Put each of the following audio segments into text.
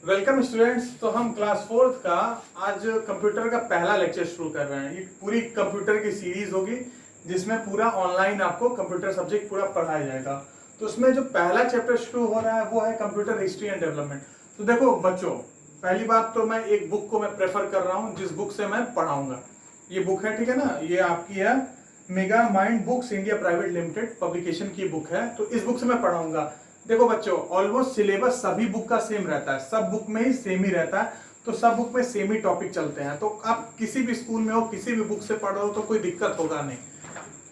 Welcome students. तो हम class fourth का आज कंप्यूटर का पहला लेक्चर शुरू कर रहे हैं। ये पूरी कंप्यूटर की सीरीज होगी जिसमें पूरा ऑनलाइन आपको कंप्यूटर सब्जेक्ट पूरा पढ़ाया जाएगा। तो उसमें जो पहला चैप्टर शुरू हो रहा है वो है कंप्यूटर हिस्ट्री एंड डेवलपमेंट। तो देखो बच्चों, पहली बात तो मैं एक बुक को मैं प्रेफर कर रहा हूँ जिस बुक से मैं पढ़ाऊंगा। ये बुक है, ठीक है ना, ये आपकी है mega mind books India private limited publication की बुक है। तो इस बुक से मैं पढ़ाऊंगा। देखो बच्चों, ऑलमोस्ट सिलेबस सभी बुक का सेम रहता है, सब बुक में ही सेम ही रहता है। तो सब बुक में सेम ही टॉपिक चलते हैं। तो आप किसी भी स्कूल में हो, किसी भी बुक से पढ़ रहे हो तो कोई दिक्कत होगा नहीं।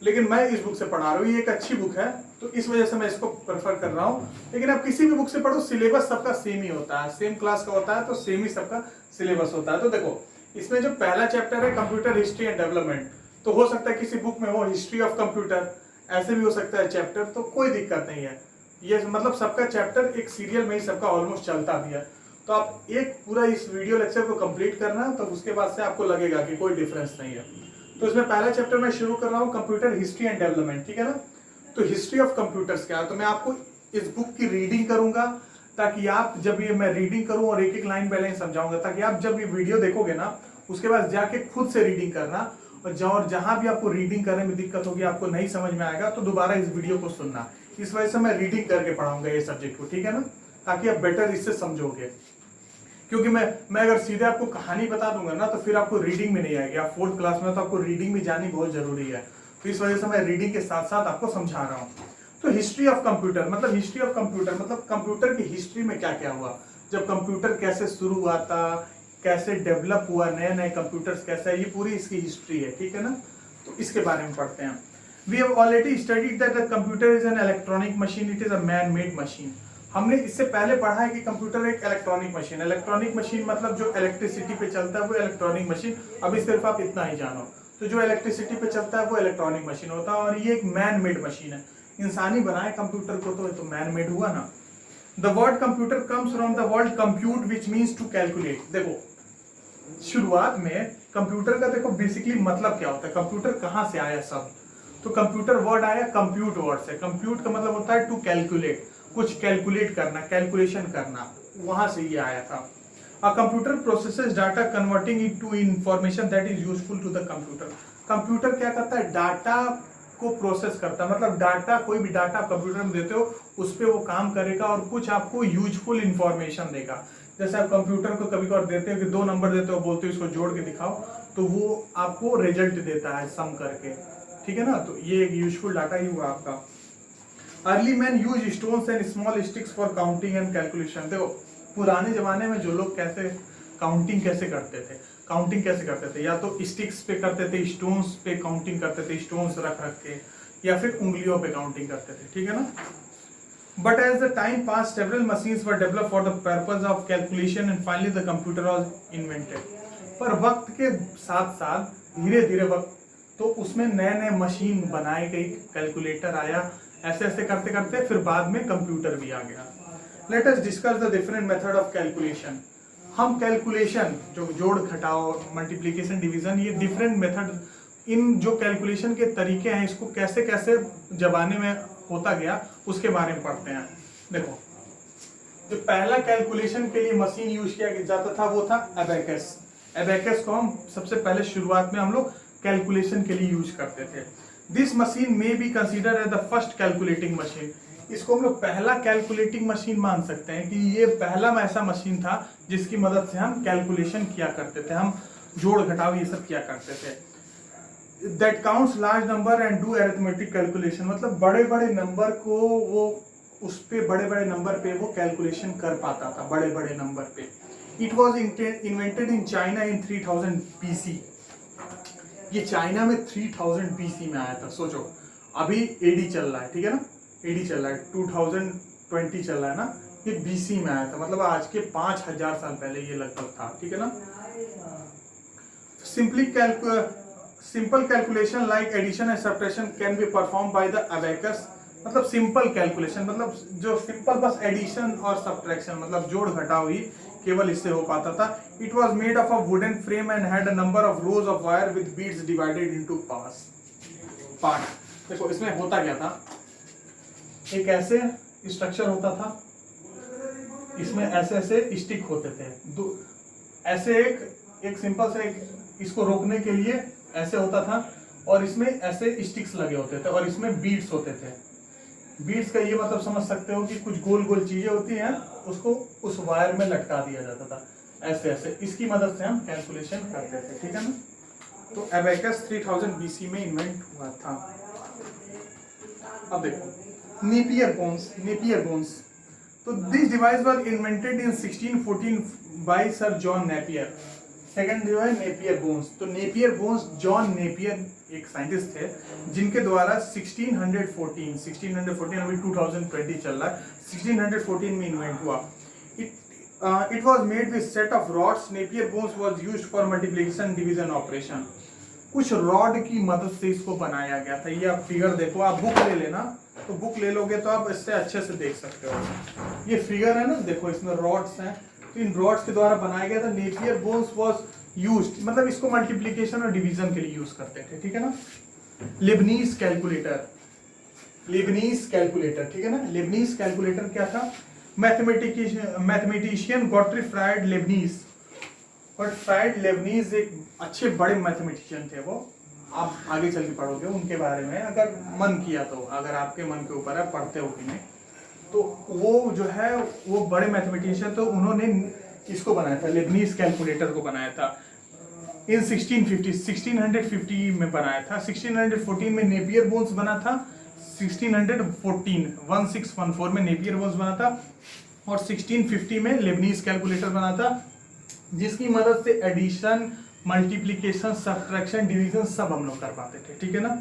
लेकिन मैं इस बुक से पढ़ा रहा हूँ, ये एक अच्छी बुक है तो इस वजह से मैं इसको प्रेफर कर रहा हूँ। लेकिन आप किसी भी बुक से पढ़ो, सिलेबस सबका सेम ही होता है, सेम क्लास का होता है, तो सेम ही सबका सिलेबस होता है। तो देखो, इसमें जो पहला चैप्टर है कंप्यूटर हिस्ट्री एंड डेवलपमेंट, तो हो सकता है किसी बुक में हो हिस्ट्री ऑफ कंप्यूटर, ऐसे भी हो सकता है चैप्टर, तो कोई दिक्कत नहीं है। ये मतलब सबका चैप्टर एक सीरियल में ही सबका ऑलमोस्ट चलता भी है। तो आप एक पूरा इस वीडियो लेक्चर को कंप्लीट करना, तो उसके बाद से आपको लगेगा कि कोई डिफरेंस नहीं है। तो इसमें पहला चैप्टर मैं शुरू कर रहा हूँ कंप्यूटर हिस्ट्री एंड डेवलपमेंट, ठीक है ना। तो हिस्ट्री ऑफ कंप्यूटर्स क्या है, तो मैं आपको इस बुक की रीडिंग करूंगा ताकि आप जब ये मैं रीडिंग करूं और एक एक लाइन बाय लाइन समझाऊंगा, ताकि आप जब ये वीडियो देखोगे ना उसके बाद जाके खुद से रीडिंग करना। और जहां भी आपको रीडिंग करने में दिक्कत होगी, आपको नहीं समझ में आएगा, तो दोबारा इस वीडियो को सुनना। इस वजह से मैं रीडिंग करके पढ़ाऊंगा ये सब्जेक्ट को, ठीक है ना, ताकि आप बेटर इससे समझोगे। क्योंकि मैं अगर सीधे आपको कहानी बता दूंगा ना तो फिर आपको रीडिंग में नहीं आएगी। आप फोर्थ क्लास में तो आपको रीडिंग भी जानी बहुत जरूरी है। तो इस वजह से मैं रीडिंग के साथ साथ आपको समझा रहा हूँ। तो हिस्ट्री ऑफ कंप्यूटर मतलब हिस्ट्री ऑफ कंप्यूटर मतलब कंप्यूटर की हिस्ट्री में क्या क्या हुआ, जब कंप्यूटर कैसे शुरू हुआ था, कैसे डेवलप हुआ, नए नए कंप्यूटर्स कैसे है, ये पूरी इसकी हिस्ट्री है, ठीक है ना। तो इसके बारे में पढ़ते हैं। We have already studied that the computer is an electronic machine. It is a man-made machine. हमने इससे पहले पढ़ा है कि कंप्यूटर एक इलेक्ट्रॉनिक मशीन है। इलेक्ट्रॉनिक मशीन मतलब जो इलेक्ट्रिसिटी पे चलता है वो इलेक्ट्रॉनिक मशीन। अभी सिर्फ आप इतना ही जानो, तो जो इलेक्ट्रिसिटी पे चलता है वो इलेक्ट्रॉनिक मशीन होता है। और ये एक मैन मेड मशीन है, इंसानी बनाए कंप्यूटर को, तो मैन मेड हुआ ना। The word computer comes from the word compute which means to calculate. देखो शुरुआत में कंप्यूटर का देखो बेसिकली मतलब क्या होता है, कंप्यूटर कहाँ से आया शब्द, तो कंप्यूटर वर्ड आया कंप्यूट वर्ड से। कंप्यूट का मतलब होता है टू कैलकुलेट, कुछ कैलकुलेट करना, कैलकुलेशन करना, वहां से ये आया था। A computer processes data converting it to information that is useful to the computer. Computer क्या करता है, डाटा को प्रोसेस करता है। मतलब डाटा, कोई भी डाटा आप कंप्यूटर में देते हो उस पर वो काम करेगा और कुछ आपको यूजफुल इंफॉर्मेशन देगा। जैसे आप कंप्यूटर को कभी कभार देते हो कि 2 नंबर देते हो, बोलते हो इसको जोड़ के दिखाओ, तो वो आपको रिजल्ट देता है सम करके, ठीक है ना। तो ये एक यूजफुल डाटा ही हुआ आपका। Early man use stones and small sticks for counting and calculation. देखो पुराने जमाने में जो लोग कैसे काउंटिंग कैसे करते थे, काउंटिंग कैसे करते थे, या तो स्टिक्स पे करते थे, स्टोन्स पे काउंटिंग करते थे, स्टोन्स रख रख के, या फिर उंगलियों पे काउंटिंग करते थे, ठीक है ना। But as the time passed, several machines were developed for the purpose of calculation and finally the computer was invented. पर वक्त के साथ साथ धीरे धीरे वक्त तो उसमें नए नए मशीन बनाई गई, कैलकुलेटर आया, ऐसे ऐसे करते करते फिर बाद में कंप्यूटर भी आ गया। Let us discuss the different method of calculation. हम कैलकुलेशन जो जोड़ घटाओ, मल्टीप्लिकेशन, डिवीजन, ये डिफरेंट मेथड, इन जो कैलकुलेशन के तरीके हैं इसको कैसे कैसे जमाने में होता गया उसके बारे में पढ़ते हैं। देखो जो पहला कैलकुलेशन के लिए मशीन यूज किया जाता था वो था एबेकस। एबेकस को हम सबसे पहले शुरुआत में हम लोग कैलकुलेशन के लिए यूज करते थे। This machine may be consider as the first calculating machine. इसको हम लोग पहला कैलकुलेटिंग मशीन मान सकते हैं कि ये पहला ऐसा मशीन था जिसकी मदद से हम कैलकुलेशन किया करते थे, हम जोड़ घटाव ये सब किया करते थे। That counts large number and do arithmetic calculation, मतलब बड़े बड़े नंबर को वो उस पे बड़े बड़े नंबर पे वो कैलकुलेशन कर पाता था, बड़े बड़े नंबर पे। It was invented in China in 3000 BC। ये चाइना में 3000 BC में आया था। सोचो अभी एडी चल रहा है, ठीक है ना, एडी चल रहा है, 2020 चल रहा है ना, ये BC में आया था, मतलब आज के 5000 साल पहले ये लगभग था, ठीक है ना। Simple calculation like addition and subtraction can be performed by the abacus। मतलब सिंपल कैलकुलेशन मतलब जो सिंपल बस एडिशन और सब्ट्रैक्शन मतलब जोड़ घटाव ही केवल इससे हो पाता था। It was made of a wooden frame and had a number of rose of wire with beads divided into part. देखो इसमें होता क्या था, एक ऐसे स्ट्रक्चर होता था, इसमें ऐसे ऐसे स्टिक होते थे, दो ऐसे एक सिंपल से इसको रोकने के लिए ऐसे होता था, और इसमें ऐसे स्टिक्स लगे होते थे, और इसमें बीड्स होते थे। बीड्स का ये मतलब समझ सकते हो कि कुछ गोल गोल चीजें होती हैं, उसको उस वायर में लटका दिया जाता था ऐसे ऐसे, इसकी मदद से हम कैलकुलेशन करते थे, ठीक है ना। तो एबेकस 3000 BC में इन्वेंट हुआ था। अब देखो नेपियर बोन्स। तो this device was invented in 1614 by sir John Napier. Second जो है नेपियर बोन्स। तो नेपियर बोन्स जॉन नेपियर एक साइंटिस्ट थे, जिनके द्वारा 1614 अभी 2020 चल रहा है, 1614 में इन्वेंट हुआ। It was made with set of rods. Napier bones was used for multiplication division operation. कुछ रॉड की मदद से इसको बनाया गया था। ये आप फिगर देखो, आप बुक ले लेना, तो बुक ले लोगे तो आप इससे अच्छे से देख सकते हो। ये फिगर है ना, देखो इसमें रॉड्स हैं, तो इन रॉड्स के द्वारा बनाया गया था। नेपियर बोन्स वाज यूज्ड, मतलब इसको मल्टीप्लिकेशन और डिवीजन के लिए यूज करते थे, ठीक है ना। लेबनीज कैलकुलेटर, ठीक है ना। लेबनीज कैलकुलेटर क्या था? मैथमेटिशियन गॉटफ्राइड लेबनीज एक अच्छे बड़े मैथमेटिशियन थे वो। आप आगे चल के पढ़ोगे उनके बारे में, अगर मन किया तो, अगर आपके मन के ऊपर है, पढ़ते हो कि नहीं। तो वो जो है वो बड़े मैथमेटिशियन, तो उन्होंने इसको बनाया था, लेबनीज कैलकुलेटर को बनाया था इन 1650 में बनाया था। 1614 में नेपियर बोन्स बना था, 1614 में नेपियर बोन्स बना था, और 1650 में लेबनीज कैलकुलेटर बना था, जिसकी मदद से एडिशन, मल्टीप्लिकेशन, सब्ट्रैक्शन, डिवीजन सब हम लोग कर पाते थे, ठीक है ना।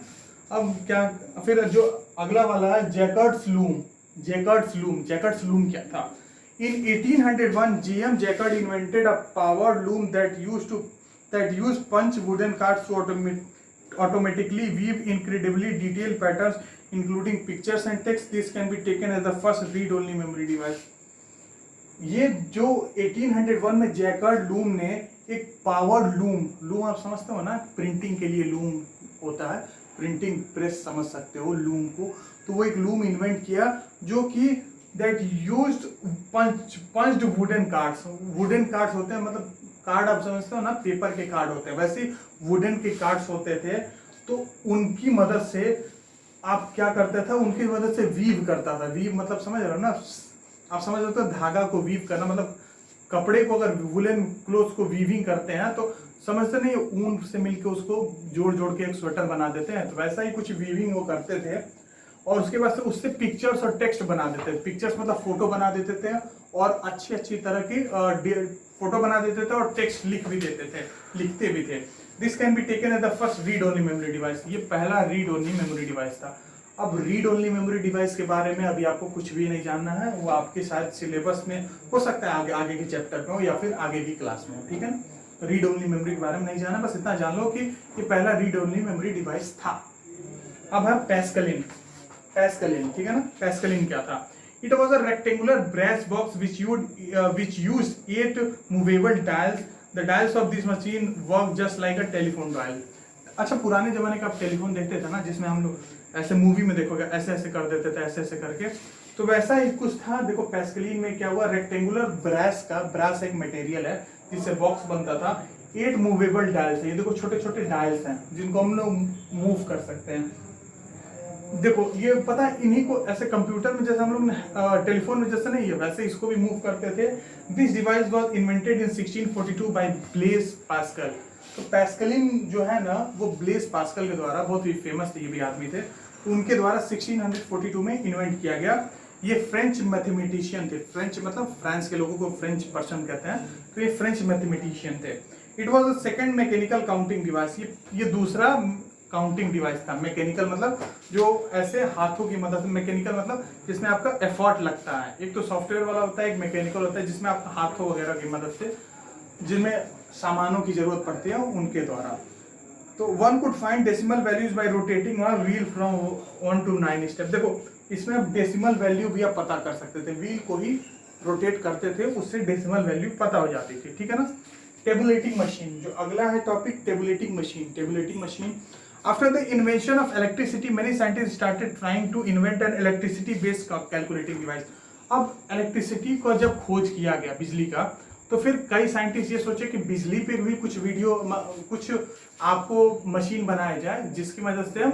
अब क्या, फिर जो अगला वाला है जैकर्ड्स लूम क्या था? In 1801, J.M. Jacquard invented a powered loom that used punch wooden cards to automatically weave incredibly detailed patterns, including pictures and text. This can be taken as the first read-only memory device. ये जो 1801 में jacquard loom ने एक powered loom आप समझते हो ना, printing के लिए लूम होता है, प्रिंटिंग प्रेस समझ सकते हो लूम को। तो वो एक लूम इन्वेंट किया जो कि that used punched wooden cards होते हैं, मतलब कार्ड आप समझते हो ना, पेपर के कार्ड होते हैं, वैसे वुडन के कार्ड्स होते थे। तो उनकी मदद से आप क्या करते था, उनकी मदद से वीव करता था। वीव मतलब समझ रहे हो ना, आप समझ रहे हो, धागा को वीव करना, मतलब कपड़े को अगर वुलन क्लोथ को वीविंग करते हैं तो समझते नहीं, ऊन से मिलकर उसको जोड़ के एक स्वेटर बना देते हैं, तो वैसा ही कुछ वीविंग वो करते थे। और उसके बाद से उससे पिक्चर्स और टेक्स्ट बना देते थे। पिक्चर्स मतलब फोटो बना देते थे, और अच्छी तरह की फोटो बना देते थे, और टेक्स्ट लिखते भी थे। This can be taken as the first read only memory device. ये पहला रीड ओनली मेमोरी डिवाइस था। अब रीड ओनली मेमोरी डिवाइस के बारे में अभी आपको कुछ भी नहीं जानना है, वो आपके शायद सिलेबस में हो सकता है, आगे के चैप्टर में हो या फिर आगे की क्लास में हो, ठीक है ना। रीड ओनली मेमोरी के बारे में नहीं जाना, बस इतना जान लो कि ये पहला रीड ओनली मेमोरी डिवाइस था। अब है पैस्कलिन, ठीक है ना। पैस्कलिन क्या था? It was a rectangular brace box which used 8 movable dials. The dials of this machine work just like a telephone dial. अच्छा, पुराने जमाने का आप टेलीफोन देखते थे ना, जिसमें हम लोग ऐसे मूवी में देखोगे ऐसे कर देते थे, ऐसे करके, तो वैसा ही कुछ था। देखो पैस्कलिन में क्या हुआ, रेक्टेंगुलर ब्रास एक मटेरियल है जिससे बॉक्स बनता था। 8 मूवेबल डायल्स है, ये देखो छोटे डायल्स हैं जिनको हम लोग मूव कर सकते हैं। देखो ये पता है, इन्हीं को ऐसे कंप्यूटर में जैसे हम लोग टेलीफोन में जैसे नहीं है, वैसे इसको भी मूव करते थे। This device was invented in 1642 by Blaise Pascal. तो पैस्कलिन जो है ना, वो ब्लेज पास्कल के द्वारा, बहुत ही फेमस थे, ये भी आदमी थे, उनके द्वारा 1642 में इन्वेंट किया गया। ये फ्रेंच मैथमेटिशियन थे, फ्रेंच मतलब फ्रांस के लोगों को फ्रेंच पर्सन कहते हैं, तो ये फ्रेंच मैथमेटिशियन थे। It was the second mechanical counting device. ये दूसरा काउंटिंग डिवाइस था। मैकेनिकल मतलब जो ऐसे हाथों की मदद से, मैकेनिकल मतलब जिसमें आपका एफर्ट लगता है। एक तो सॉफ्टवेयर वाला होता है, एक मैकेनिकल होता है जिसमें आप हाथों वगैरह की मदद से, जिनमें सामानों की जरूरत पड़ती है उनके द्वारा। तो one could find decimal values bye rotating wheel from 1 to 9 step. देखो इसमें आप डेसिमल वैल्यू भी आप पता कर सकते थे, व्हील को ही रोटेट करते थे, उससे डेसिमल वैल्यू पता हो जाती थी, ठीक है ना। टेबुलेटिंग मशीन, जो अगला है topic, tabulating machine. After the invention of electricity, many scientists started trying to invent an electricity-based calculating device. अब इलेक्ट्रिसिटी को जब खोज किया गया बिजली का, तो फिर कई साइंटिस्ट ये सोचे कि बिजली पर भी कुछ आपको मशीन बनाया जाए जिसकी मदद से हम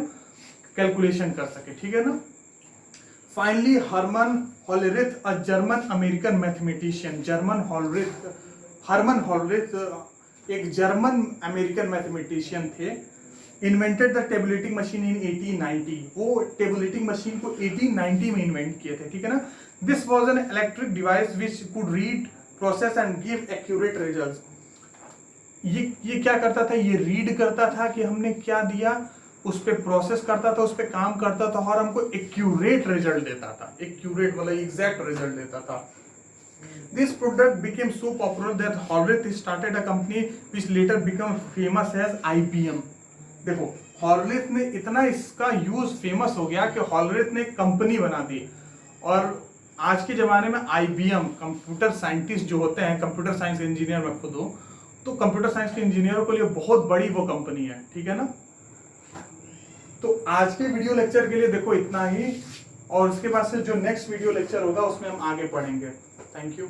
कैलकुलेशन कर सके, ठीक है ना। Finally Herman Hollerith, a German American mathematician, Herman Hollerith एक जर्मन अमेरिकन मैथमेटिशियन थे, invented the tabulating machine in 1890। वो टेबुलेटिंग मशीन को 1890 में इन्वेंट किए थे, ठीक है ना। This was an electric device which could read, process and give accurate results. ये क्या करता था, ये रीड करता था कि हमने क्या दिया, उस पर प्रोसेस करता था, उस पर काम करता था और हमको एक्यूरेट रिजल्ट देता था। एक्यूरेट मतलब एग्जैक्ट रिजल्ट देता था। This product became so popular that Horvath started a company which later became famous as IBM। देखो हॉर्लिथ ने इतना इसका यूज फेमस हो गया कि हॉर्लिथ ने एक कंपनी बना दी, और आज के जमाने में IBM, कंप्यूटर साइंटिस्ट जो होते हैं, कंप्यूटर साइंस इंजीनियर मैं खुद हूँ, तो कंप्यूटर साइंस के इंजीनियरों के लिए बहुत बड़ी वो कंपनी है, ठीक है ना। तो आज के वीडियो लेक्चर के लिए देखो इतना ही, और उसके बाद से जो नेक्स्ट वीडियो लेक्चर होगा उसमें हम आगे पढ़ेंगे। Thank you.